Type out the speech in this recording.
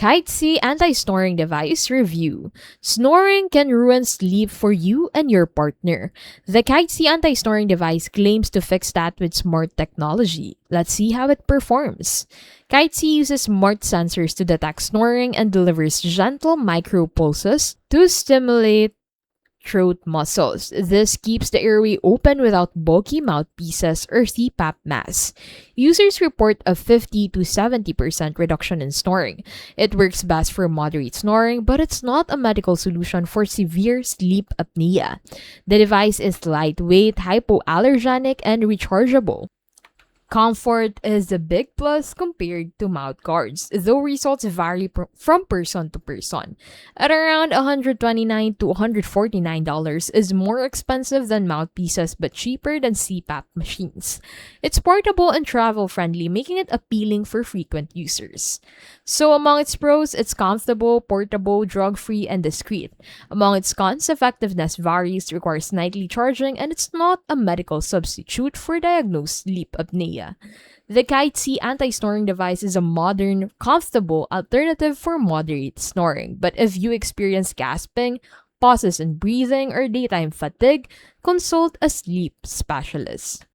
Kaitse anti-snoring device review. Snoring can ruin sleep for you and your partner. The Kaitse anti-snoring device claims to fix that with smart technology. Let's see how it performs. Kaitse uses smart sensors to detect snoring and delivers gentle micro pulses to stimulate throat muscles. This keeps the airway open without bulky mouthpieces or CPAP masks. Users report a 50 to 70% reduction in snoring. It works best for moderate snoring, but it's not a medical solution for severe sleep apnea. The device is lightweight, hypoallergenic, and rechargeable. Comfort is a big plus compared to mouth guards, though results vary from person to person. At around $129 to $149 is more expensive than mouthpieces but cheaper than CPAP machines. It's portable and travel friendly, making it appealing for frequent users. So among its pros, it's comfortable, portable, drug-free, and discreet. Among its cons, effectiveness varies, requires nightly charging, and it's not a medical substitute for diagnosed sleep apnea. The Kaitse anti-snoring device is a modern, comfortable alternative for moderate snoring. But if you experience gasping, pauses in breathing, or daytime fatigue, consult a sleep specialist.